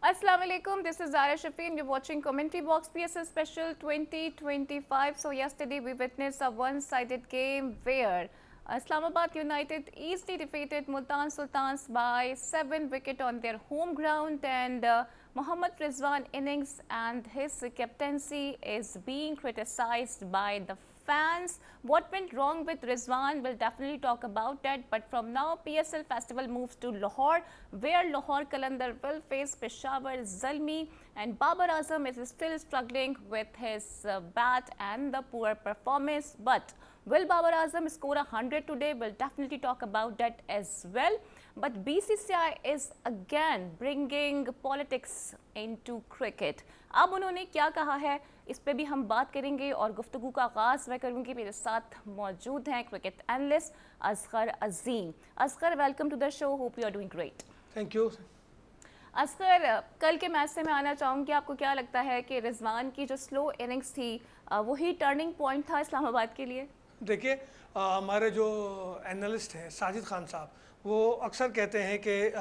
Assalamu alaikum, this is Zara Shafeen. You're watching Commentary Box PSL Special 2025. So yesterday we witnessed a one-sided game where Islamabad United easily defeated Multan Sultans by 7 wickets on their home ground, and Mohammad Rizwan innings and his captaincy is being criticized by the fans. What went wrong with Rizwan? We'll definitely talk about that. But from now, PSL Festival moves to Lahore, where Lahore Qalandar will face Peshawar Zalmi, and Babar Azam is still struggling with his bat and the poor performance. But will Babar Azam score 100 today? We'll definitely talk about that as well. But BCCI is again bringing politics into cricket. अब उन्होंने क्या कहा है, इस पे भी हम बात करेंगे और गुफ्तगू का आगाज़ मैं करूँगी। मेरे साथ मौजूद हैं cricket analyst Asghar Azeem. Asghar, welcome to the show, hope you are doing great. Thank you. Asghar, कल के मैच से मैं आना चाहूँगी, आपको क्या लगता है कि रिजवान की जो स्लो इनिंग्स थी वही टर्निंग पॉइंट था इस्लामाबाद के लिए? देखिए, हमारे जो एनालिस्ट हैं साजिद खान साहब, वो अक्सर कहते हैं कि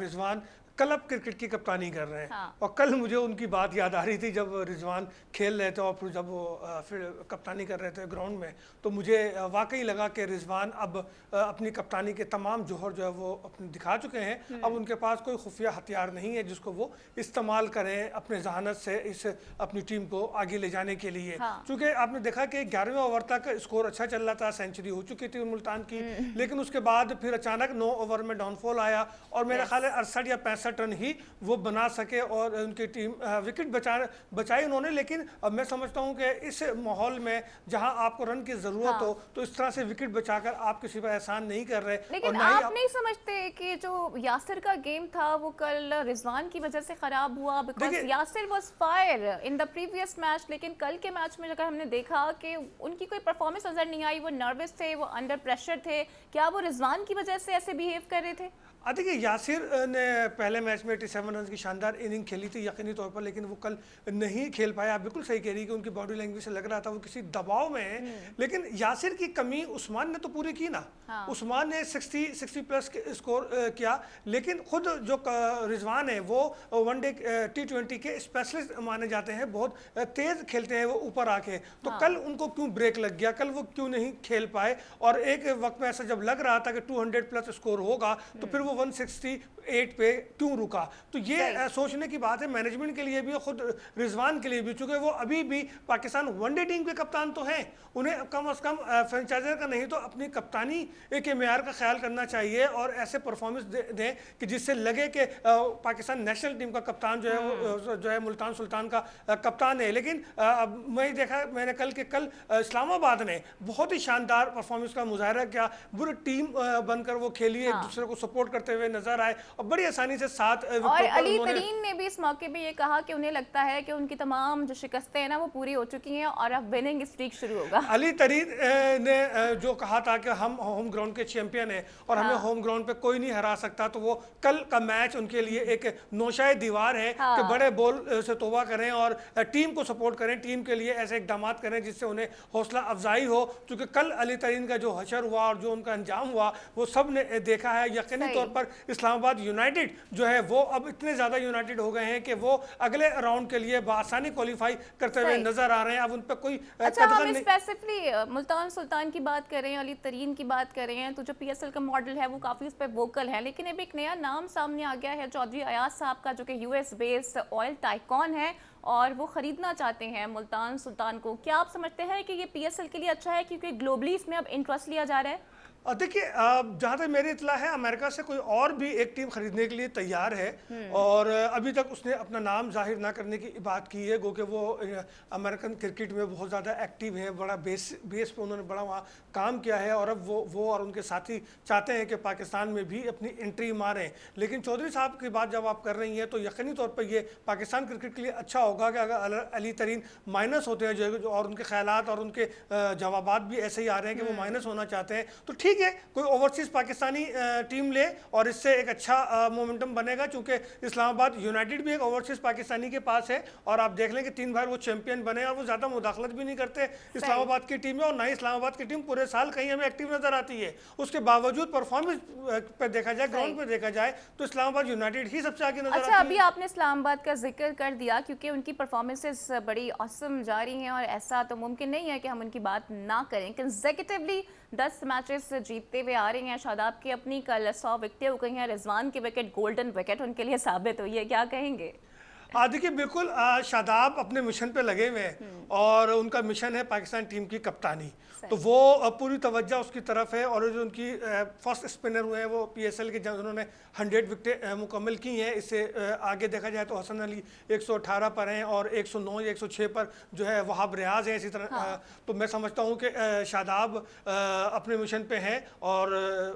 रिजवान क्लब क्रिकेट की कप्तानी कर रहे हैं। हाँ। और कल मुझे उनकी बात याद आ रही थी जब रिजवान खेल रहे थे और फिर जब वो फिर कप्तानी कर रहे थे ग्राउंड में, तो मुझे वाकई लगा कि रिजवान अब अपनी कप्तानी के तमाम जोहर जो है वो अपने दिखा चुके हैं। अब उनके पास कोई खुफिया हथियार नहीं है जिसको वो इस्तेमाल करें अपने जहानत से इस अपनी टीम को आगे ले जाने के लिए। चूँकि आपने देखा कि 11वें ओवर तक स्कोर अच्छा चल रहा था, सेंचुरी हो चुकी थी मुल्तान की, लेकिन उसके बाद फिर अचानक 9 ओवर में डाउनफॉल आया और मेरा ख्याल है 68 या 65 रन ही वो बना सके और उनकी टीम विकेट बचाई उन्होंने। लेकिन अब मैं समझता हूं कि इस माहौल में जहां आपको रन की जरूरत हो, तो इस तरह से विकेट बचाकर आप किसी पर एहसान नहीं कर रहे। लेकिन आप नहीं समझते कि जो यासिर का गेम था वो कल रिजवान की वजह से खराब हुआ? Because Yasir was fire in the previous match, लेकिन कल के मैच में अगर हमने देखा कि उनकी कोई परफॉर्मेंस नजर नहीं आई, वो नर्वस थे, वो अंडर प्रेशर थे। क्या वो रिजवान की वजह से ऐसे बिहेव कर रहे थे? देखिए, यासिर ने पहले मैच में 87 रन की शानदार इनिंग खेली थी यकीनी तौर पर, लेकिन वो कल नहीं खेल पाया। आप बिल्कुल सही कह रही कि उनकी बॉडी लैंग्वेज से लग रहा था वो किसी दबाव में है। लेकिन यासिर की कमी उस्मान ने तो पूरी की ना। उस्मान ने 60 प्लस स्कोर किया, लेकिन खुद जो रिजवान है वो वनडे T20 के स्पेशलिस्ट माने जाते हैं, बहुत तेज खेलते हैं वो ऊपर आके। तो कल उनको क्यों ब्रेक लग गया, कल वो क्यों नहीं खेल पाए? और एक वक्त में ऐसा जब लग रहा था कि 200 प्लस स्कोर होगा, तो फिर वो 168 पे क्यों रुका? तो ये सोचने की बात है मैनेजमेंट के लिए भी और खुद रिजवान के लिए भी, चूंकि वो अभी भी पाकिस्तान वनडे टीम के कप्तान तो हैं। उन्हें कम अज कम फ्रेंचाइजर का नहीं तो अपनी कप्तानी के मेयार का ख्याल करना चाहिए और ऐसे परफॉर्मेंस दें कि जिससे लगे कि पाकिस्तान नेशनल टीम का कप्तान जो है मुल्तान सुल्तान का कप्तान है। लेकिन मैंने कल इस्लामाबाद ने बहुत ही शानदार परफॉर्मेंस का मुजाहरा किया। बुरी टीम बनकर वो खेली, एक दूसरे को सपोर्ट करते हुए नजर आए और बड़ी आसानी से 7 और अली तरीन ने भी इस मौके पे ये कहा कि उन्हें लगता है कि उनकी तमाम जो शिकस्तें हैं ना वो पूरी हो चुकी हैं और अब विनिंग स्ट्रीक शुरू होगा। अली तरीन ने जो कहा था कि हम होम ग्राउंड के चैंपियन हैं और हमें होम ग्राउंड पे कोई नहीं हरा सकता, तो वो कल का मैच उनके लिए एक नौशाए दीवार है कि बड़े बॉल से तौबा करें और टीम को सपोर्ट करें, टीम के लिए ऐसे इकदाम करें जिससे उन्हें हौसला अफजाई हो। क्योंकि कल अली तरीन का जो हशर हुआ और जो उनका अंजाम हुआ वो सब ने देखा है। यकीनी तौर पर इस्लामाबाद यूनाइटेड जो है वो अब इतने ज़्यादा यूनाइटेड हो गए हैं कि वो अगले राउंड के लिए बआसानी क्वालिफाई करते हुए नजर आ रहे हैं। अब उन पर कोई हम स्पेसिफिकली मुल्तान सुल्तान की बात कर रहे हैं, अली तरीन की बात कर रहे हैं, तो जो PSL का मॉडल है वो काफ़ी उस पर वोकल है। लेकिन अब एक नया नाम सामने आ गया है चौधरी अयाज साहब का, जो कि US बेस्ड ऑयल टाइकॉन है और वो ख़रीदना चाहते हैं मुल्तान सुल्तान को। क्या आप समझते हैं कि ये PSL के लिए अच्छा है, क्योंकि ग्लोबली इसमें अब इंटरेस्ट लिया जा रहा है? देखिए, जहाँ तक मेरी इतला है अमेरिका से कोई और भी एक टीम खरीदने के लिए तैयार है और अभी तक उसने अपना नाम जाहिर ना करने की बात की है, क्योंकि वो अमेरिकन क्रिकेट में बहुत ज़्यादा एक्टिव है, बड़ा बेस पे उन्होंने बड़ा वहाँ काम किया है और अब वो और उनके साथी चाहते हैं कि पाकिस्तान में भी अपनी एंट्री मारें। लेकिन चौधरी साहब की बात जब आप कर रही हैं तो यकीनी तौर पर ये पाकिस्तान क्रिकेट के लिए अच्छा होगा कि अगर अली तरीन माइनस होते हैं जो और उनके ख्यालात और उनके जवाबात भी ऐसे ही आ रहे हैं कि वो माइनस होना चाहते हैं, तो ठीक ठीक है, कोई ओवरसीज पाकिस्तानी टीम ले और इससे एक अच्छा मोमेंटम बनेगा, क्योंकि इस्लामाबाद यूनाइटेड भी एक ओवरसीज पाकिस्तानी के पास है और आप देख लें कि 3 बार वो चैंपियन बने और वो ज़्यादा मुदाखलत भी नहीं करते इस्लामाबाद की टीम में, और ना ही इस्लामाबाद की टीम पूरे साल कहीं हमें एक्टिव नजर आती है। उसके बावजूद परफॉर्मेंस पर देखा जाए, ग्राउंड पर देखा जाए तो इस्लामाबाद यूनाइटेड ही सबसे आगे नजर अच्छा, आती अभी है। आपने इस्लामाबाद का जिक्र कर दिया क्योंकि उनकी परफॉर्मेंसेस बड़ी ऑसम जा रही हैं और ऐसा तो मुमकिन नहीं है कि हम उनकी बात ना करें। कंसेक्यूटिवली 10 मैचेस जीतते हुए आ रहे हैं। शादाब की अपनी कल 100 विकेटें हो गई हैं, रिजवान की विकेट गोल्डन विकेट उनके लिए साबित हुई है, क्या कहेंगे? देखिए बिल्कुल, शादाब अपने मिशन पे लगे हुए हैं और उनका मिशन है पाकिस्तान टीम की कप्तानी, तो वो पूरी तवज्जो उसकी तरफ है। और जो उनकी फर्स्ट स्पिनर हुए हैं वो पीएसएल के, जब उन्होंने 100 विकेटें मुकम्मल की हैं। इससे आगे देखा जाए तो हसन अली 118 पर हैं और 109 या 106 पर जो है वहाब रियाज है। इसी तरह तो मैं समझता हूँ कि शादाब अपने मिशन पे हैं और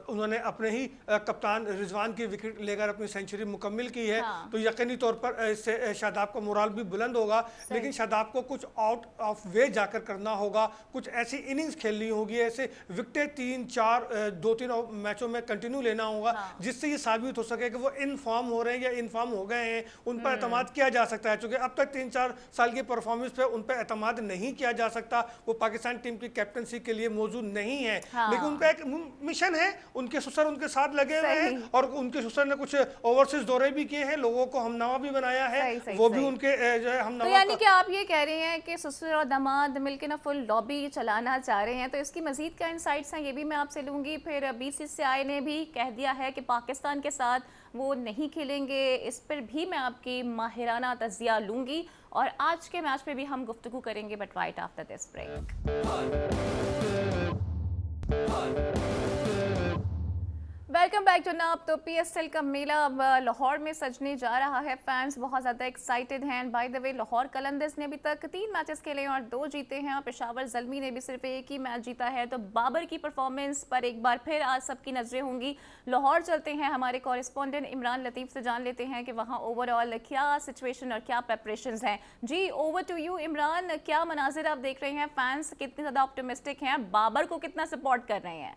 उन्होंने अपने ही कप्तान रिजवान की विकेट लेकर अपनी सेंचुरी मुकम्मल की है। तो यकीनी तौर पर इससे शादाब का मोराल भी बुलंद होगा, लेकिन शादाब को कुछ आउट ऑफ वे जाकर करना होगा, कुछ ऐसी इनिंग्स खेलनी होगी, ऐसे विकेटें 3-4 2-3 मैचों में कंटिन्यू लेना होगा जिससे ये साबित हो सके कि वो इन फॉर्म हो रहे हैं या इन फॉर्म हो गए हैं, उन पर एतमाद किया जा सकता है। चूंकि अब तक 3-4 साल की परफॉर्मेंस पे उन पर एतमाद नहीं किया जा सकता, वो पाकिस्तान टीम की कैप्टनसी के लिए मौजूद नहीं है। लेकिन उनका एक मिशन है, उनके ससुर उनके साथ लगे हुए हैं और उनके ससुर ने कुछ ओवरसीज दौरे भी किए हैं, लोगों को हमनवा भी बनाया है, वो भी उनके जो है हमनवा। तो यानी कि आप ये कह रहे हैं कि ससुर और दामाद मिलकर ना फुल लॉबी चलाना चाह रहे हैं, तो इसकी मजीद क्या इनसाइट्स हैं ये भी मैं आपसे लूँगी। फिर बीसीसीआई ने भी कह दिया है कि पाकिस्तान के साथ वो नहीं खेलेंगे, इस पर भी मैं आपकी माहिराना तज़िया लूँगी और आज के मैच पे भी हम गुफ्तगू करेंगे, but right after this break. Welcome back जनाब। तो पीएसएल का मेला अब लाहौर में सजने जा रहा है। फैंस बहुत ज़्यादा एक्साइटेड हैं। By the way, Lahore Qalandars ने अभी तक 3 मैचेस खेले हैं और 2 जीते हैं और पेशावर ज़ल्मी ने भी सिर्फ 1 ही मैच जीता है। तो बाबर की परफॉर्मेंस पर एक बार फिर आज सबकी नज़रें होंगी। लाहौर चलते हैं, हमारे कॉरेस्पॉन्डेंट इमरान लतीफ़ से जान लेते हैं कि वहाँ ओवरऑल क्या सिचुएशन और क्या प्रेपरेशंस हैं। जी, ओवर टू यू इमरान, क्या मनाजिर आप देख रहे हैं? फैंस कितने ज़्यादा ऑप्टिमिस्टिक हैं? बाबर को कितना सपोर्ट कर रहे हैं?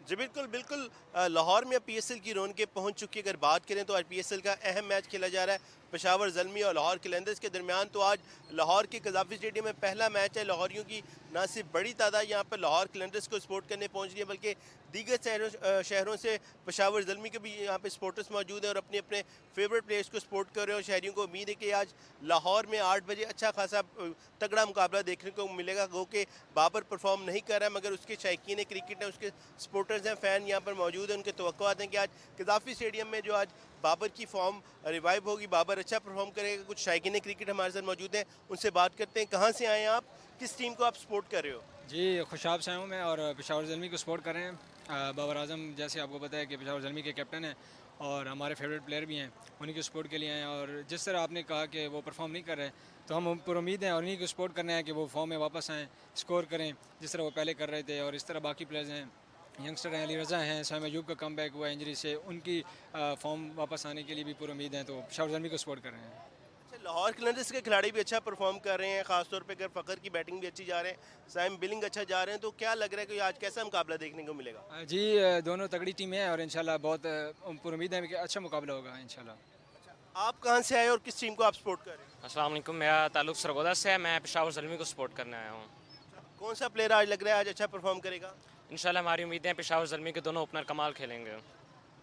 जी बिल्कुल बिल्कुल, लाहौर में अब पीएसएल की रौनकें पहुंच चुकी है। अगर बात करें तो आज पीएसएल का अहम मैच खेला जा रहा है पेशावर ज़ल्मी और लाहौर कलंदर्स के दरमियान। तो आज लाहौर के कज़ाफ़ी स्टेडियम में पहला मैच है। लाहौरियों की ना सिर्फ बड़ी तादाद यहाँ पर लाहौर कलंदर्स को सपोर्ट करने पहुँच रही है, बल्कि दीगर शहरों से पेशावर ज़ल्मी के भी यहाँ पे सपोर्टर्स मौजूद हैं और अपने अपने फेवरेट प्लेयर्स को सपोर्ट कर रहे हैं। और शहरियों को उम्मीद है कि आज लाहौर में 8 बजे अच्छा खासा तगड़ा मुकाबला देखने को मिलेगा। गो कि बाबर परफॉर्म नहीं कर रहा है, मगर उसके शायकीन क्रिकेट हैं, उसके सपोर्टर्स हैं, फ़ैन यहाँ पर मौजूद हैं। उनके तवक्कुआत हैं कि आज कज़ाफ़ी स्टेडियम में जो आज बाबर की फॉर्म रिवाइव होगी, बाबर अच्छा परफॉर्म करेगा। कुछ शायकीन क्रिकेट हमारे साथ मौजूद हैं, उनसे बात करते हैं। कहाँ से आए हैं आप, किस टीम को आप सपोर्ट कर रहे हो? जी, खुशाब से आया हूँ मैं और पेशावर ज़ल्मी को सपोर्ट कर रहे हैं। बाबर आजम जैसे आपको पता है कि पेशावर ज़ल्मी के कैप्टन हैं और हमारे फेवरेट प्लेयर भी हैं, उन्हीं के सपोर्ट के लिए आए हैं। और जिस तरह आपने कहा कि वो परफॉर्म नहीं कर रहे, तो हम पर उम्मीद हैं और उन्हीं को सपोर्ट करना है कि वो फॉर्म में वापस आएँ, स्कोर करें जिस तरह वो पहले कर रहे थे। और इस तरह बाकी प्लेयर्स हैं, यंगस्टर हैं, अली रज़ा हैं, साइम अयूब का कम बैक हुआ है इंजरी से, उनकी फॉर्म वापस आने के लिए भी पूरी उम्मीद है। तो पेशावर ज़ल्मी को सपोर्ट कर रहे हैं। लाहौर कलंदर्स के खिलाड़ी भी अच्छा परफॉर्म कर रहे हैं, खासतौर पे अगर फ़खर की बैटिंग भी अच्छी जा रहे हैं, साइम बिलिंग अच्छा जा रहे हैं, तो क्या लग रहा है कि आज कैसा मुकाबला देखने को मिलेगा? जी, दोनों तगड़ी टीमें हैं और इंशाल्लाह बहुत पूरी उम्मीद है कि अच्छा मुकाबला होगा इंशाल्लाह। आप कहाँ से आए और किस टीम को आप सपोर्ट कर रहे हैं? अस्सलाम वालेकुम, मेरा ताल्लुक सरगोदा से है। मैं पेशावर ज़ल्मी को सपोर्ट करने आया हूँ। कौन सा प्लेयर आज लग रहा है आज अच्छा परफॉर्म करेगा? इंशाल्लाह हमारी उम्मीदें हैं पेशावर ज़ल्मी के दोनों ओपनर कमाल खेलेंगे।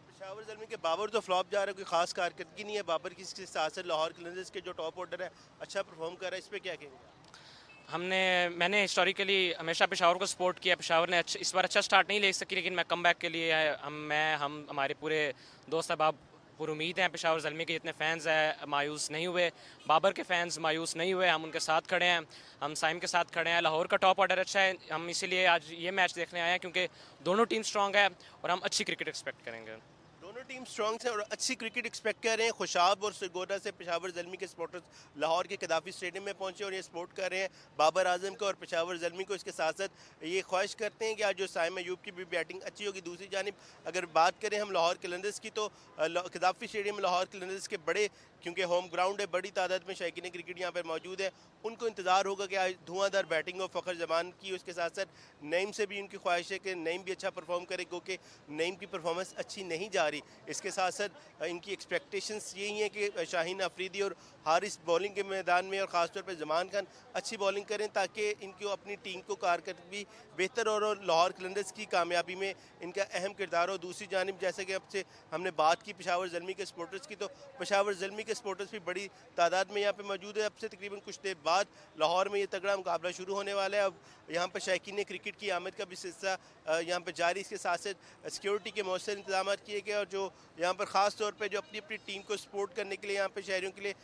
पेशावर ज़ल्मी के बाबर तो फ्लॉप जा रहा है, कोई खास कारकर्दगी नहीं है बाबर की, इसके साथ साथ लाहौर कलंदर्स के जो टॉप ऑर्डर है अच्छा परफॉर्म कर रहा है, इस पर क्या कहेंगे? मैंने हिस्टोरिकली हमेशा पेशावर को सपोर्ट किया। पेशावर ने इस बार अच्छा स्टार्ट नहीं ले सकी, लेकिन मैं कम बैक के लिए हम हमारे पूरे दोस्त अहबाब पूरी उम्मीद हैं पेशावर ज़ल्मी के जितने फ़ैन्स हैं मायूस नहीं हुए, बाबर के फ़ैन्स मायूस नहीं हुए, हम उनके साथ खड़े हैं, हम साइम के साथ खड़े हैं। लाहौर का टॉप ऑर्डर अच्छा है, हम इसीलिए आज ये मैच देखने आए हैं क्योंकि दोनों टीम स्ट्रॉन्ग है और हम अच्छी क्रिकेट एक्सपेक्ट करेंगे। दोनों दोनों टीम स्ट्रॉन्ग हैं और अच्छी क्रिकेट एक्सपेक्ट कर रहे हैं। खुशाब और सरगोदा से पेशावर ज़ल्मी के सपोर्टर्स लाहौर के कदाफी स्टेडियम में पहुंचे और ये सपोर्ट कर रहे हैं बाबर आजम को और पेशावर ज़ल्मी को। इसके साथ साथ ये ख्वाहिश करते हैं कि आज जो साइम अयूब की भी बैटिंग अच्छी होगी। दूसरी जानिब अगर बात करें हम लाहौर कलंदर्स की, तो कदाफी स्टेडियम लाहौर कलंदर्स के बड़े, क्योंकि होम ग्राउंड है, बड़ी तादाद में शायकीन क्रिकेट यहाँ पर मौजूद है। उनको इंतज़ार होगा कि आज धुआंधार बैटिंग हो फ़खर जमान की। उसके साथ साथ नईम से भी उनकी ख्वाहिश है कि नईम भी अच्छा परफॉर्म करे, क्योंकि नईम की परफॉर्मेंस अच्छी नहीं जा रही। इसके साथ साथ इनकी एक्सपेक्टेशंस यही हैं कि शाहीन अफरीदी और हारिस बॉलिंग के मैदान में और ख़ासतौर पर जमान खान अच्छी बॉलिंग करें, ताकि इनको अपनी टीम को कारकर्दगी बेहतर और लाहौर कलंदर्स की कामयाबी में इनका अहम किरदार हो। दूसरी जानिब जैसे कि अब से हमने बात की पेशावर ज़ल्मी के सपोर्टर्स की, तो पेशावर ज़ल्मी के सपोर्टर्स भी बड़ी तादाद में यहाँ पे मौजूद है। अब से तकरीबन कुछ देर बाद लाहौर में ये तगड़ा मुकाबला शुरू होने वाला है। अब यहाँ पर शायकीन क्रिकेट की आमद का भी सिलसिला यहाँ पर जारी। इसके साथ साथ सिक्योरिटी के मौसर इंतजाम किए गए और जो यहाँ पर ख़ास तौर पर जो अपनी अपनी टीम को सपोर्ट करने के लिए यहाँ पर शहरियों के लिए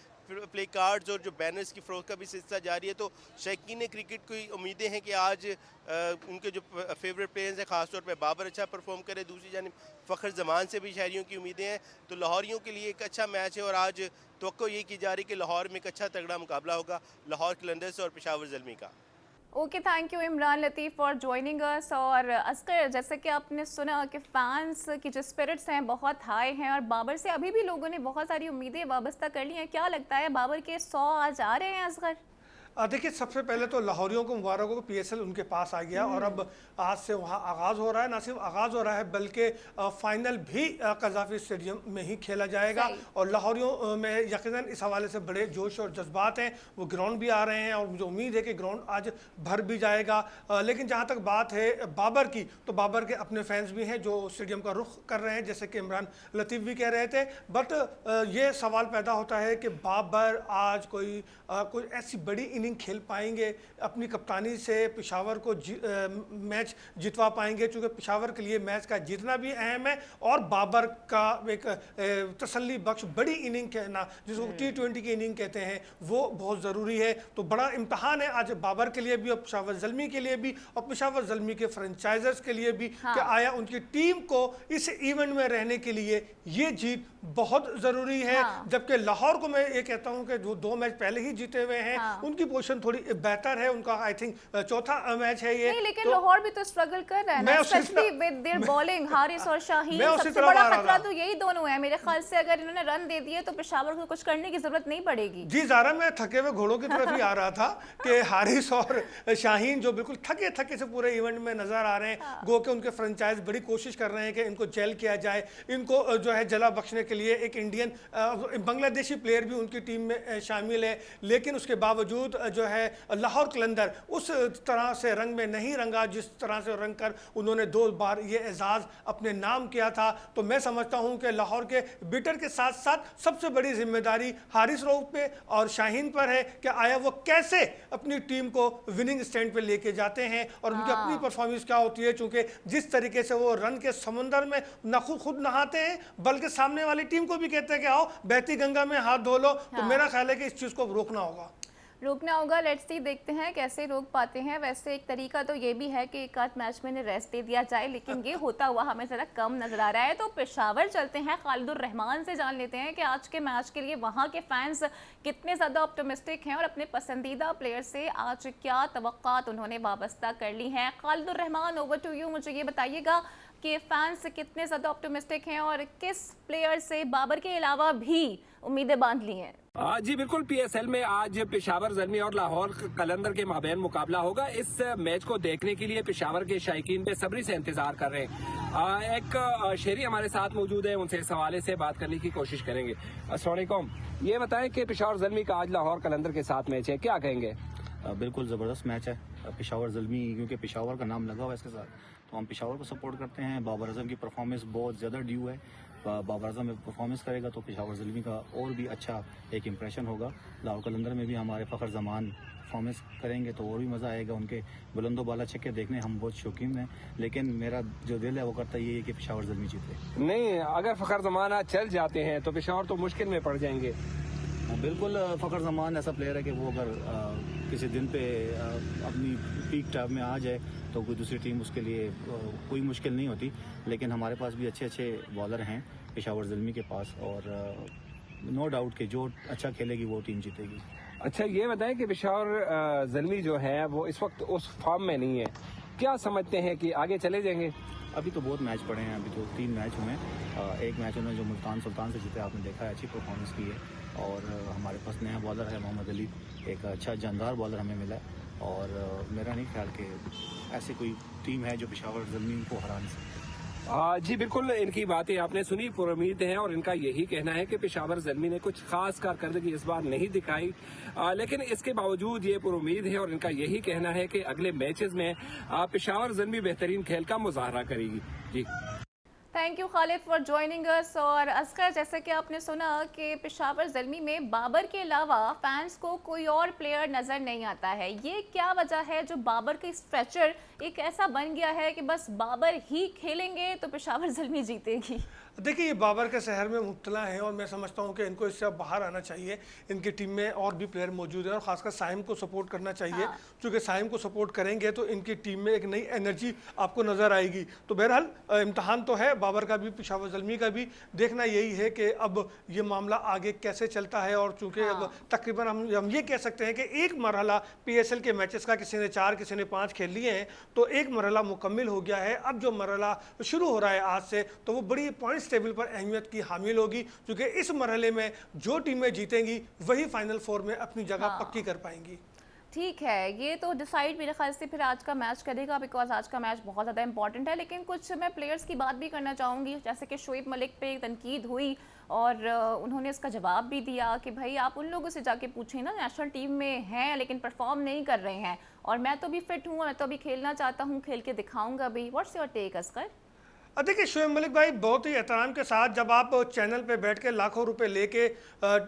प्ले कार्ड्स और जो बैनर्स की फ़रोख्त का भी सिलसिला जारी है। तो शायकीन क्रिकेट की उम्मीदें हैं कि आज उनके जो फेवरेट प्लेयर्स हैं, ख़ासतौर पे बाबर अच्छा परफॉर्म करे। दूसरी जानिब फ़खर जमान से भी शहरियों की उम्मीदें हैं। तो लाहौरियों के लिए एक अच्छा मैच है और आज तवक्को ये की जा रही कि लाहौर में एक अच्छा तगड़ा मुकाबला होगा लाहौर कलंदर्स और पेशावर ज़ल्मी का। Okay, thank you Imran Latif for joining us. और असगर, जैसे कि आपने सुना कि फैंस की जो स्पिरिट्स हैं बहुत हाई हैं और बाबर से अभी भी लोगों ने बहुत सारी उम्मीदें वाबस्ता कर ली हैं। क्या लगता है बाबर के 100 आज आ रहे हैं असगर? देखिए, सबसे पहले तो लाहौरियों को मुबारक हो, पीएसएल उनके पास आ गया और अब आज से वहाँ आगाज़ हो रहा है। ना सिर्फ आगाज़ हो रहा है बल्कि फाइनल भी कज़ाफी स्टेडियम में ही खेला जाएगा और लाहौरियों में यकीनन इस हवाले से बड़े जोश और जज्बात हैं। वो ग्राउंड भी आ रहे हैं और मुझे उम्मीद है कि ग्राउंड आज भर भी जाएगा। लेकिन जहाँ तक बात है बाबर की, तो बाबर के अपने फैंस भी हैं जो स्टेडियम का रुख कर रहे हैं, जैसे कि इमरान लतीफ़ भी कह रहे थे। बट ये सवाल पैदा होता है कि बाबर आज कोई ऐसी बड़ी इनिंग खेल पाएंगे, अपनी कप्तानी से पेशावर को मैच जितवा पाएंगे, क्योंकि पेशावर के लिए मैच का जीतना भी अहम है और बाबर का एक तसल्ली बख्श बड़ी इनिंग कहना, जिसको T20 की इनिंग कहते हैं, वो बहुत ज़रूरी है। तो बड़ा इम्तहान है आज बाबर के लिए भी और पेशावर ज़ल्मी के लिए भी और पेशावर ज़ल्मी के फ्रेंचाइजर्स के लिए भी कि आया उनकी टीम को इस इवेंट में रहने के लिए ये जीत बहुत ज़रूरी है। जबकि लाहौर को मैं ये कहता हूँ कि जो 2 मैच पहले ही जीते हुए हैं, उनकी पोजीशन थोड़ी बेहतर है। उनका आई थिंक चौथा मैच है ये। नहीं, लेकिन लाहौर भी तो स्ट्रगल कर रहा है ना, specially with their bowling Haris और शाहीन। सबसे बड़ा खतरा तो यही दोनों है मेरे ख्याल से। अगर इन्होंने रन दे दिए तो पेशावर को कुछ करने की जरूरत नहीं पड़ेगी। जी ज़ारा, मैं थके हुए घोड़ों की तरफ ही आ रहा था कि हारिस और शाहीन जो बिल्कुल थके थके से पूरे इवेंट में नजर आ रहे हैं, गो के उनके फ्रेंचाइज बड़ी कोशिश कर रहे हैं कि इनको जेल किया जाए, इनको जो है जला बख्शने के लिए। एक इंडियन बांग्लादेशी प्लेयर भी उनकी टीम में शामिल है, लेकिन उसके बावजूद जो है लाहौर कलंदर उस तरह से रंग में नहीं रंगा जिस तरह से रंग कर उन्होंने 2 बार ये एजाज़ अपने नाम किया था। तो मैं समझता हूं कि लाहौर के बिटर के साथ साथ सबसे बड़ी जिम्मेदारी हारिस रऊफ पे और शाहीन पर है कि आया वो कैसे अपनी टीम को विनिंग स्टैंड पे लेके जाते हैं और उनकी अपनी परफॉर्मेंस क्या होती है। चूंकि जिस तरीके से वो रन के समंदर में न खुद नहाते हैं बल्कि सामने वाली टीम को भी कहते हैं कि आओ बहती गंगा में हाथ धो लो। तो मेरा ख्याल है कि इस चीज़ को रोकना होगा। लेट्स सी, देखते हैं कैसे रोक पाते हैं। वैसे एक तरीका तो ये भी है कि एक आध मैच में रेस्ट दे दिया जाए, लेकिन ये होता हुआ हमें ज़रा कम नजर आ रहा है। तो पेशावर चलते हैं, खालिदुर रहमान से जान लेते हैं कि आज के मैच के लिए वहाँ के फैंस कितने ज़्यादा ऑप्टिमिस्टिक हैं और अपने पसंदीदा प्लेयर से आज क्या तवक्कात उन्होंने वाबस्ता कर ली हैं। खालिदुर रहमान, ओवर टू यू। मुझे ये बताइएगा कि फैंस कितने ज़्यादा ऑप्टिमिस्टिक हैं और किस प्लेयर से बाबर के अलावा भी उम्मीदें बांध ली हैं। जी बिल्कुल, पीएसएल में आज पेशावर ज़ल्मी और लाहौर कलंदर के माबैन मुकाबला होगा। इस मैच को देखने के लिए पेशावर के शायकीन बेसब्री से इंतजार कर रहे हैं। एक शेरी हमारे साथ मौजूद है, उनसे इस हवाले से बात करने की कोशिश करेंगे। अस्सलाम वालेकुम, ये बताएं कि पेशावर ज़ल्मी का आज लाहौर कलंदर के साथ मैच है, क्या कहेंगे? बिल्कुल ज़बरदस्त मैच है। पेशावर ज़ल्मी, क्योंकि पेशावर का नाम लगा हुआ है इसके साथ, तो हम पेशावर को सपोर्ट करते हैं। बाबर आजम की परफॉर्मेंस बहुत ज़्यादा ड्यू है। बाबर आजम में परफॉर्मेंस करेगा तो पेशावर ज़ल्मी का और भी अच्छा एक इम्प्रेशन होगा। लाहौर कलंदर में भी हमारे फ़खर जमान परफॉर्मेंस करेंगे तो और भी मज़ा आएगा। उनके बुलंदो बाला छक्के देखने हम बहुत शौकीन हैं, लेकिन मेरा जो दिल है वो करता ये है कि पेशावर ज़ल्मी जीते। नहीं, अगर फ़खर जमाना चल जाते हैं तो पेशावर तो मुश्किल में पड़ जाएंगे। बिल्कुल फ़खर जमान ऐसा प्लेयर है कि वो अगर किसी दिन पे अपनी पीक टाइम में आ जाए तो कोई दूसरी टीम उसके लिए कोई मुश्किल नहीं होती। लेकिन हमारे पास भी अच्छे अच्छे बॉलर हैं पेशावर ज़ल्मी के पास, और नो डाउट कि जो अच्छा खेलेगी वो टीम जीतेगी। अच्छा, ये बताएं कि पेशावर ज़ल्मी जो है वो इस वक्त उस फॉर्म में नहीं है, क्या समझते हैं कि आगे चले जाएंगे? अभी तो बहुत मैच पड़े हैं, अभी तो 3 मैच हुए हैं। एक मैच उन्होंने जो मुल्तान सुल्तान से जीते, आपने देखा है, अच्छी परफॉर्मेंस की है। और हमारे पास नया बॉलर है मोहम्मद अली, एक अच्छा जानदार बॉलर हमें मिला है। और मेरा नहीं ख्याल कि ऐसी कोई टीम है जो पेशावर ज़ल्मी को हरा नहीं सकती। जी बिल्कुल, इनकी बातें आपने सुनी, पुरुमीद हैं, और इनका यही कहना है कि पेशावर ज़ल्मी ने कुछ खास कारकर्दगी इस बार नहीं दिखाई, लेकिन इसके बावजूद ये पुरुमीद है और इनका यही कहना है कि अगले मैचेस में पेशावर ज़ल्मी बेहतरीन खेल का मुजाहरा करेगी। जी thank you Khalid for joining us. और असगर, जैसे कि आपने सुना कि पेशावर ज़ल्मी में बाबर के अलावा फैंस को कोई और प्लेयर नज़र नहीं आता है। ये क्या वजह है जो बाबर की स्ट्रेचर एक ऐसा बन गया है कि बस बाबर ही खेलेंगे तो पेशावर ज़ल्मी जीतेगी? देखिए, ये बाबर के शहर में मुब्तला हैं और मैं समझता हूँ कि इनको इससे अब बाहर आना चाहिए। इनकी टीम में और भी प्लेयर मौजूद हैं और ख़ासकर साइम को सपोर्ट करना चाहिए। क्योंकि साइम को सपोर्ट करेंगे तो इनकी टीम में एक नई एनर्जी आपको नज़र आएगी। तो बहरहाल इम्तहान तो है बाबर का भी, पेशावर ज़ल्मी का भी। देखना यही है कि अब ये मामला आगे कैसे चलता है। और चूँकि अब तकरीबन हम ये कह सकते हैं कि एक मरहला PSL के मैचेस का किसी ने 4 किसी ने 5 खेल लिए हैं, तो एक मरहला मुकम्मिल हो गया है। अब जो मरहला शुरू हो रहा है आज से, तो वो बड़ी पॉइंट्स टेबल पर अहमियत की हामिल होगी, क्योंकि इस मरहले में जो टीमें जीतेंगी वही फाइनल 4 में अपनी जगह पक्की कर पाएंगी। ठीक है, ये तो डिसाइड मेरे ख्याल से फिर आज का मैच करेगा, बिकॉज आज का मैच बहुत ज़्यादा इंपॉर्टेंट है। लेकिन कुछ मैं प्लेयर्स की बात भी करना चाहूँगी, जैसे कि शोएब मलिक पे तनकीद हुई और उन्होंने इसका जवाब भी दिया कि भाई आप उन लोगों से जाके पूछें ना, नेशनल टीम में हैं लेकिन परफॉर्म नहीं कर रहे हैं, और मैं तो भी फिट हूँ, मैं तो अभी खेलना चाहता हूँ, खेल के दिखाऊँगा भी। What's your take Asghar? देखिए, शोएब मलिक भाई बहुत ही एहतराम के साथ जब आप चैनल पे बैठ के लाखों रुपए लेके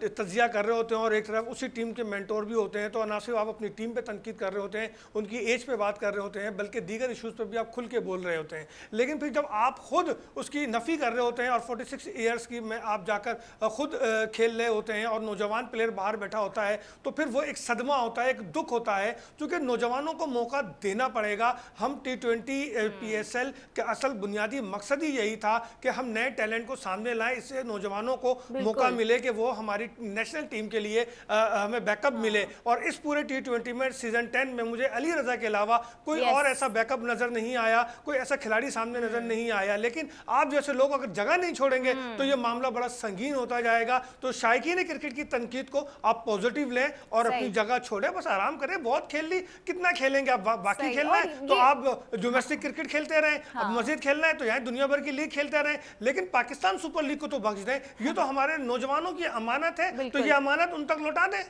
तजिया कर रहे होते हैं और एक तरफ उसी टीम के मेंटोर भी होते हैं, तो ना सिर्फ आप अपनी टीम पे तनकीद कर रहे होते हैं, उनकी एज पे बात कर रहे होते हैं, बल्कि दीगर इशूज़ पे भी आप खुल के बोल रहे होते हैं। लेकिन फिर जब आप खुद उसकी नफ़ी कर रहे होते हैं और 46 ईयर्स की में आप जाकर खुद खेल रहे होते हैं और नौजवान प्लेयर बाहर बैठा होता है, तो फिर वो एक सदमा होता है, एक दुख होता है। क्योंकि नौजवानों को मौका देना पड़ेगा। हम T20 PSL के असल बुनियादी मकसद ही यही था कि हम नए टैलेंट को सामने लाएं, इससे नौजवानों को मौका मिले कि वो हमारी नेशनल टीम के लिए हमें बैकअप मिले। और इस पूरे T20 में सीजन 10 में मुझे अली रजा के अलावा कोई और ऐसा बैकअप नजर नहीं आया, कोई ऐसा खिलाड़ी सामने नजर नहीं आया। लेकिन आप जैसे लोग अगर जगह नहीं छोड़ेंगे तो ये मामला बड़ा संगीन होता जाएगा। तो शायकीन क्रिकेट की तनकीद को आप पॉजिटिव लें और अपनी जगह छोड़ें, बस आराम करें। बहुत खेल ली, कितना खेलेंगे आप? बाकी खेलना है तो आप डोमेस्टिक क्रिकेट खेलते रहें, अब मजीद खेलना है तो यहाँ दुनिया भर की लीग खेलते रहें, लेकिन पाकिस्तान सुपर लीग को तो बख्श दें। ये तो हमारे नौजवानों की अमानत है, तो ये अमानत उन तक लौटा दें।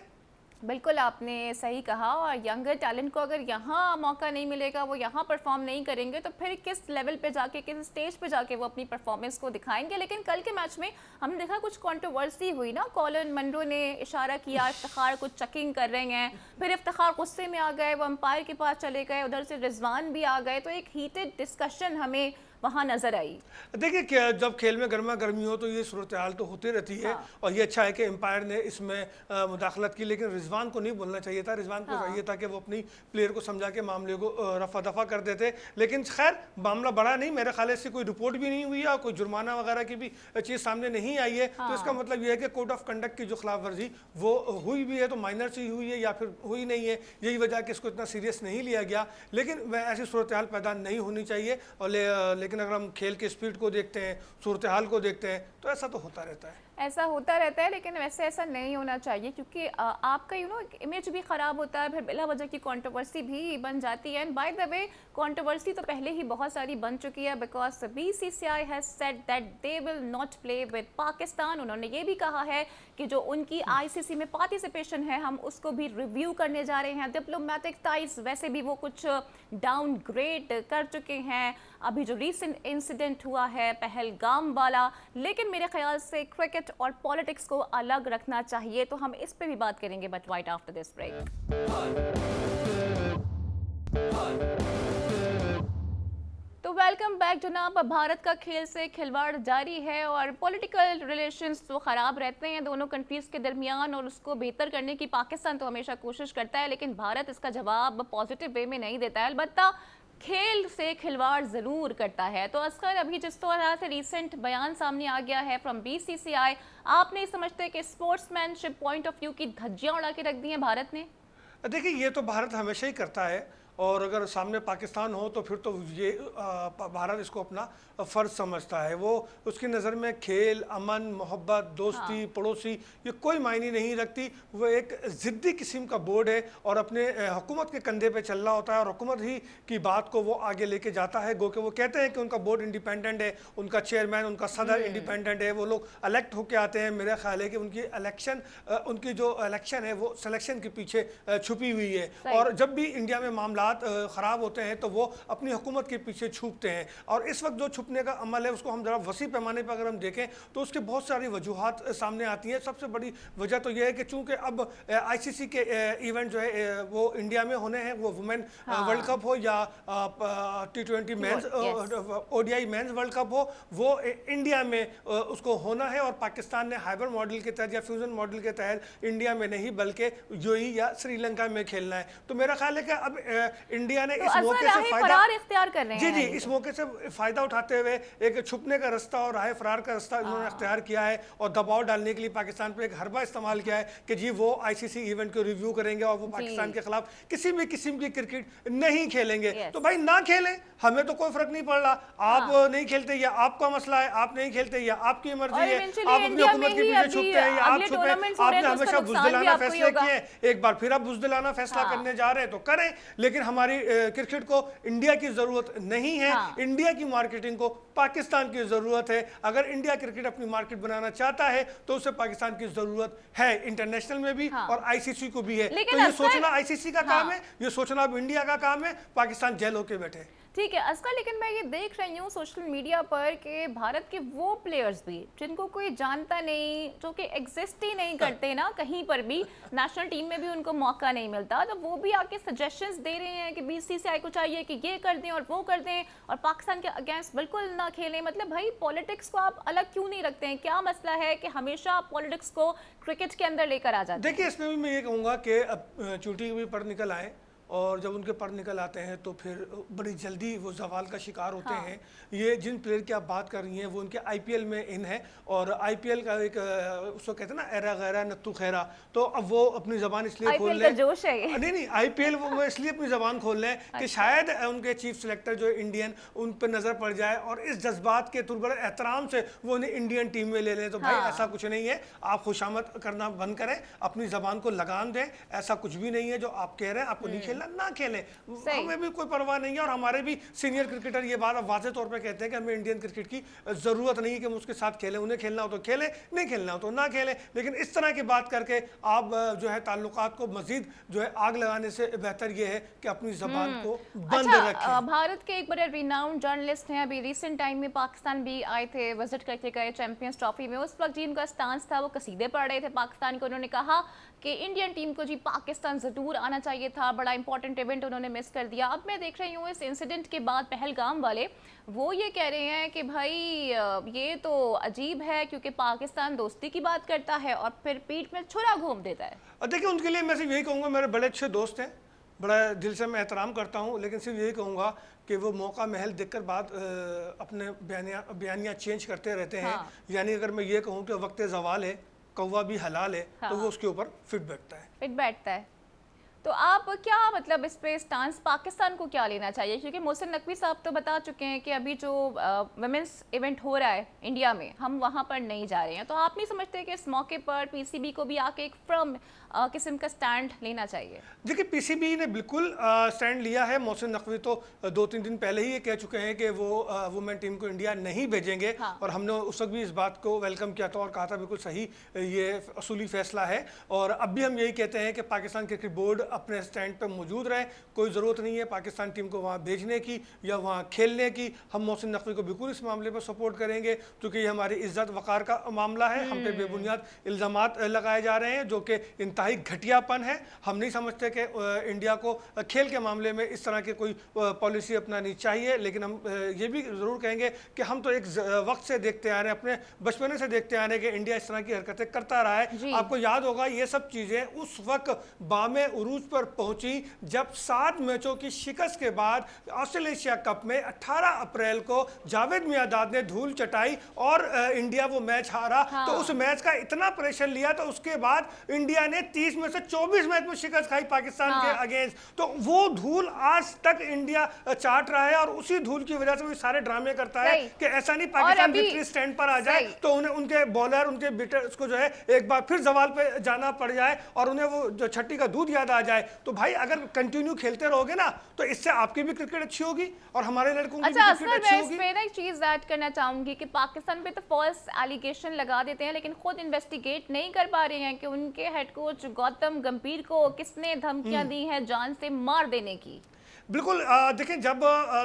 बिल्कुल आपने सही कहा। और यंगर टैलेंट को अगर यहाँ मौका नहीं मिलेगा, वो यहाँ परफॉर्म नहीं करेंगे, तो फिर किस लेवल पे जाके, किस स्टेज पे जाके वो अपनी परफॉर्मेंस को दिखाएंगे। लेकिन कल के मैच में हमने देखा कुछ कंट्रोवर्सी हुई ना। कॉलिन मंरो ने इशारा किया इफ्तिखार को चेकिंग कर रहे हैं, फिर इफ्तिखार गुस्से में आ गए, वो अंपायर के पास चले गए, उधर से रिजवान भी आ गए, तो एक हीटेड डिस्कशन हमें वहाँ नजर आई। देखिए, जब खेल में गर्मा गर्मी हो तो ये सूरत हाल तो होती रहती है। और ये अच्छा है कि एम्पायर ने इसमें मुदाखलत की, लेकिन रिजवान को नहीं बोलना चाहिए था। रिजवान को चाहिए था कि वो अपनी प्लेयर को समझा के मामले को रफा दफा कर देते। लेकिन खैर मामला बड़ा नहीं, मेरे ख्याल से कोई रिपोर्ट भी नहीं हुई है और कोई जुर्माना वगैरह की भी चीज़ सामने नहीं आई है। तो इसका मतलब ये है कि कोड ऑफ कंडक्ट की जो खिलाफ वर्जी वो हुई भी है तो माइनर से हुई है या फिर हुई नहीं है। यही वजह कि इसको इतना सीरियस नहीं लिया गया। लेकिन वह ऐसी सूरत हाल पैदा नहीं होनी चाहिए। और लेकिन अगर हम खेल के स्पीड को देखते हैं, सूरत हाल को देखते हैं, तो ऐसा तो होता रहता है। ऐसा होता रहता है, लेकिन वैसे ऐसा नहीं होना चाहिए, क्योंकि आपका इमेज भी ख़राब होता है, फिर बिला वजह की कंट्रोवर्सी भी बन जाती है। And by the way controversy तो पहले ही बहुत सारी बन चुकी है, because BCCI has said that they will not play with Pakistan. उन्होंने ये भी कहा है कि जो उनकी ICC में पार्टिसिपेशन है, हम उसको भी रिव्यू करने जा रहे हैं। डिप्लोमेटिक टाइज वैसे भी वो कुछ डाउनग्रेड कर चुके हैं, अभी जो रीसेंट इंसिडेंट हुआ है पहलगाम वाला। लेकिन मेरे ख्याल से क्रिकेट और पॉलिटिक्स को अलग रखना चाहिए, तो हम इस पे भी बात करेंगे, but right after this break. तो वेलकम बैक जनाब। भारत का खेल से खिलवाड़ जारी है और पॉलिटिकल रिलेशंस तो ख़राब रहते हैं दोनों कंट्रीज़ के दरमियान, और उसको बेहतर करने की पाकिस्तान तो हमेशा कोशिश करता है, लेकिन भारत इसका जवाब पॉजिटिव वे में नहीं देता है। अलबत्ता खेल से खिलवाड़ ज़रूर करता है। तो असगर, अभी जिस तरह से रिसेंट बयान सामने आ गया है फ्रॉम BCCI, आप नहीं समझते कि स्पोर्ट्समैनशिप पॉइंट ऑफ व्यू की धज्जियाँ उड़ा के रख दी हैं भारत ने? देखिए, ये तो भारत हमेशा ही करता है, और अगर सामने पाकिस्तान हो तो फिर तो ये भारत इसको अपना फ़र्ज समझता है। वो उसकी नज़र में खेल, अमन, मोहब्बत, दोस्ती, पड़ोसी ये कोई मायने नहीं रखती। वो एक ज़िद्दी किस्म का बोर्ड है और अपने हुकूमत के कंधे पे चल रहा होता है, और हुकूमत ही की बात को वो आगे लेके जाता है। गो के वो कहते हैं कि उनका बोर्ड इंडिपेंडेंट है, उनका चेयरमैन, उनका सदर इंडिपेंडेंट है, वो लोग इलेक्ट होके आते हैं। मेरा ख्याल है कि उनकी उनकी जो इलेक्शन है वो सिलेक्शन के पीछे छुपी हुई है, और जब भी इंडिया में मामला ख़राब होते हैं तो वो अपनी हुकूमत के पीछे छुपते हैं। और इस वक्त जो छुपने का अमल है उसको हम ज़रा वसी पैमाने पर अगर हम देखें तो उसकी बहुत सारी वजूहात सामने आती हैं। सबसे बड़ी वजह तो ये है कि चूँकि अब ICC के इवेंट जो है वो इंडिया में होने हैं, वो वुमेन वर्ल्ड कप हो या T20 men's ODI men's world cup हो, वो इंडिया में उसको होना है। और पाकिस्तान ने हाइबर मॉडल के तहत या फ्यूजन मॉडल के तहत इंडिया में नहीं बल्कि UAE या श्रीलंका में खेलना है। तो मेरा ख्याल है कि अब इंडिया ने इस मौके से फायदा इख्तियार कर रहे हैं। जी, इस मौके से फायदा उठाते हुए एक छुपने का रास्ता और राह फरार का रास्ता इन्होंने अख्तियार किया है, और दबाव डालने के लिए पाकिस्तान पे एक हरबा इस्तेमाल किया है कि जी वो ICC इवेंट को रिव्यू करेंगे और वो पाकिस्तान के खिलाफ किसी भी किस्म की क्रिकेट नहीं खेलेंगे। तो भाई ना खेलें, हमें तो कोई फर्क नहीं पड़ रहा। आप नहीं खेलते या आपका मसला है, आप नहीं खेलते या आपकी मर्जी है, आप अपनी हुकूमत के पीछे छुपते हैं या आप छुपे। आपने हमेशा बुज़दिलाना फैसले किए, एक बार फिर आप बुज़दिलाना फैसला करने जा रहे हैं तो करें, लेकिन हमारी क्रिकेट को इंडिया की ज़रूरत नहीं है। इंडिया की मार्केटिंग को पाकिस्तान की ज़रूरत है। अगर इंडिया क्रिकेट अपनी मार्केट बनाना चाहता है तो उसे पाकिस्तान की ज़रूरत है, इंटरनेशनल में भी और ICC को भी है। तो ये सोचना ICC का काम है, ये सोचना अब इंडिया का काम है। पाकिस्तान जेल होके बैठे। ठीक है असगर, लेकिन मैं ये देख रही हूँ सोशल मीडिया पर कि भारत के वो प्लेयर्स भी जिनको कोई जानता नहीं, जो कि एग्जिस्ट ही नहीं करते ना कहीं पर भी, नेशनल टीम में भी उनको मौका नहीं मिलता, तो वो भी आके सजेशंस दे रहे हैं कि BCCI को चाहिए कि ये कर दें और वो कर दें और पाकिस्तान के अगेंस्ट बिल्कुल ना खेलें। मतलब भाई पॉलिटिक्स को आप अलग क्यों नहीं रखते हैं? क्या मसला है कि हमेशा आप पॉलिटिक्स को क्रिकेट के अंदर लेकर आ जाते हैं? देखिए, इसमें भी मैं ये कहूँगा कि अब चूंकि भी पर निकल आए, और जब उनके पर निकल आते हैं तो फिर बड़ी जल्दी वो जवाल का शिकार होते हैं। ये जिन प्लेयर की आप बात कर रही हैं वो उनके IPL में इन है, और IPL का एक उसको कहते हैं ना एरा गैरा नत्तू खैरा, तो अब वो अपनी ज़बान इसलिए खोल लें, जोश है ये। नहीं IPL वो इसलिए अपनी ज़बान खोल लें कि शायद उनके चीफ सेलेक्टर जो इंडियन उन पर नज़र पड़ जाए और इस जज्बात के तुरबर एहतराम से वो उन्हें इंडियन टीम में ले लें। तो भाई ऐसा कुछ नहीं है, आप खुशामद करना बंद करें, अपनी ज़बान को लगाम दें। ऐसा कुछ भी नहीं है जो आप कह रहे हैं आपको नहीं ना खेलें, हमें भी कोई परवाह नहीं है। और हमारे भी सीनियर क्रिकेटर ये बात वाज़ेह तौर पे कहते हैं कि हमें इंडियन क्रिकेट की ज़रूरत नहीं है कि हम उसके साथ खेलें। उन्हें खेलना हो तो खेलें, नहीं खेलना हो तो ना खेलें। लेकिन इस तरह की बात करके आप जो है ताल्लुकात को मजीद जो है आग लगाने से बेहतर ये है कि अपनी ज़बान को बंद रखें। भारत के एक बड़े रिनाउंड जर्नलिस्ट हैं, अभी रिसेंट टाइम में पाकिस्तान भी आए थे, विजिट करके गए चैंपियंस ट्रॉफी में। उस वक्त जी उनका स्टांस था, वो कसीदे पढ़ रहे थे पाकिस्तान को। उन्होंने कहा कि इंडियन टीम को जी पाकिस्तान ज़रूर आना चाहिए था, बड़ा इंपॉर्टेंट इवेंट उन्होंने मिस कर दिया। अब मैं देख रही हूँ इस इंसिडेंट के बाद पहलगाम वाले वो ये कह रहे हैं कि भाई ये तो अजीब है क्योंकि पाकिस्तान दोस्ती की बात करता है और फिर पीठ में छुरा घूम देता है। देखिए, उनके लिए मैं सिर्फ यही कहूँगा, मेरे बड़े अच्छे दोस्त हैं, बड़ा दिल से मैं एहतराम करता हूँ, लेकिन सिर्फ यही कहूँगा कि वो मौका महल देखकर बाद अपने बयानियाँ चेंज करते रहते हैं। यानी अगर मैं ये कहूँ कि वक्त ज़वाल है, कौवा भी हलाल है, तो वो उसके ऊपर फिट बैठता है। तो आप क्या मतलब इस पे स्टांस पाकिस्तान को क्या लेना चाहिए? क्योंकि मोहसिन नकवी साहब तो बता चुके हैं कि अभी जो वुमेन्स इवेंट हो रहा है इंडिया में, हम वहाँ पर नहीं जा रहे हैं। तो आप नहीं समझते कि इस मौके पर PCB को भी आके एक फर्म किस्म का स्टैंड लेना चाहिए? देखिए, PCB ने बिल्कुल स्टैंड लिया है। मोहसिन नकवी तो 2-3 दिन पहले ही ये कह चुके हैं कि वो वुमेन टीम को इंडिया नहीं भेजेंगे। और हमने उस वक्त भी इस बात को वेलकम किया था और कहा था बिल्कुल सही ये असूली फैसला है। और अब भी हम यही कहते हैं कि पाकिस्तान क्रिकेट बोर्ड अपने स्टैंड पर मौजूद रहें। कोई ज़रूरत नहीं है पाकिस्तान टीम को वहाँ भेजने की या वहाँ खेलने की। हम मोहसिन नकवी को बिल्कुल इस मामले पर सपोर्ट करेंगे क्योंकि ये हमारी इज्जत वक़ार का मामला है। हम पे बेबुनियाद इल्ज़ामात लगाए जा रहे हैं जो कि इंतहाई घटियापन है। हम नहीं समझते कि इंडिया को खेल के मामले में इस तरह की कोई पॉलिसी अपनानी चाहिए, लेकिन हम ये भी ज़रूर कहेंगे कि हम तो एक वक्त से देखते आ रहे हैं, अपने बचपने से देखते आ रहे हैं कि इंडिया इस तरह की हरकतें करता रहा है। आपको याद होगा ये सब चीज़ें उस वक्त बामे उरूज पर पहुंची जब 7 मैचों की शिकस्त के बाद ऑस्ट्रेलेशिया कप में 18 अप्रैल को जावेद मियांदाद ने धूल चटाई और इंडिया वो मैच हारा। तो उस मैच का इतना प्रेशर लिया तो उसके बाद इंडिया ने 30 में से 24 मैच में शिकस्त खाई पाकिस्तान के अगेंस्ट। तो वो धूल आज तक इंडिया चाट रहा है और उसी धूल की वजह से वो सारे ड्रामे करता है कि ऐसा नहीं पाकिस्तान विक्ट्री स्टैंड पर आ जाए तो उन्हें उनके बॉलर उनके बिटर्स को जो है एक बार फिर जवाल पे जाना पड़ जाए और उन्हें वो जो छट्टी का दूध याद आ जाए। तो भाई अगर कंटिन्यू खेलते रहोगे ना तो इससे आपकी भी क्रिकेट अच्छी होगी और हमारे लड़कों की भी क्रिकेट अच्छी होगी। मैं एक चीज ऐड करना चाहूंगी कि पाकिस्तान पे तो फॉल्स एलिगेशन लगा देते हैं लेकिन खुद इन्वेस्टिगेट नहीं कर पा रहे हैं कि उनके हेड कोच गौतम गंभीर को किसने धमकियां दी हैं जान से मार देने की। बिल्कुल देखिए जब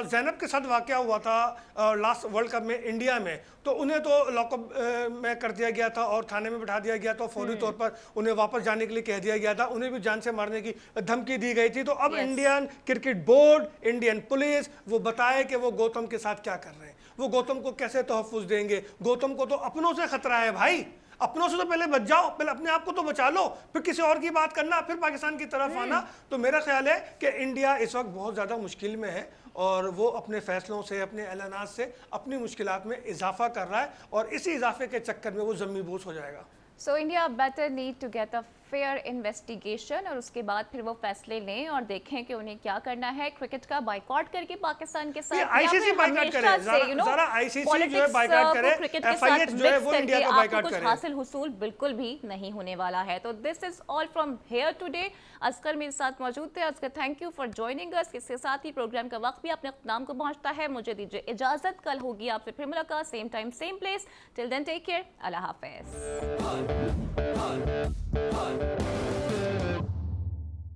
ज़ैनब के साथ वाक़या हुआ था लास्ट वर्ल्ड कप में इंडिया में तो उन्हें तो लॉकअप में कर दिया गया था और थाने में बिठा दिया गया था। फौरी तौर पर उन्हें वापस जाने के लिए कह दिया गया था। उन्हें भी जान से मारने की धमकी दी गई थी। तो अब Indian cricket board, Indian police वो बताए कि वो गौतम के साथ क्या कर रहे हैं, वो गौतम को कैसे तहफ़्फ़ुज़ देंगे। गौतम को तो अपनों से खतरा है भाई, अपनों से तो पहले बच जाओ, पहले अपने आप को तो बचा लो, फिर किसी और की बात करना, फिर पाकिस्तान की तरफ आना। तो मेरा ख्याल है कि इंडिया इस वक्त बहुत ज़्यादा मुश्किल में है और वो अपने फैसलों से, अपने ऐलानात से अपनी मुश्किलात में इजाफा कर रहा है और इसी इजाफे के चक्कर में वो ज़मीबूस हो जाएगा। So India better need to get a fair investigation और उसके बाद फिर वो फैसले लें और देखें कि उन्हें क्या करना है। क्रिकेट का बाइकॉट करके पाकिस्तान के साथ आईसीसी बाइकॉट करे, जरा आईसीसी जो है बाइकॉट करे, क्रिकेट के एफआईएच साथ जो है वो इंडिया का बाइकॉट कुछ करे। हासिल हुसूल बिल्कुल भी नहीं होने वाला है। तो this is all from here today. Asghar मेरे साथ मौजूद थे। Asghar thank you for joining us. इसके साथ ही प्रोग्राम का वक्त भी अपने नाम को पहुंचता है। मुझे दीजिए इजाजत, कल होगी आपसे फिर मुलाकात, same time same place. Till then take care, Allah हाफिज।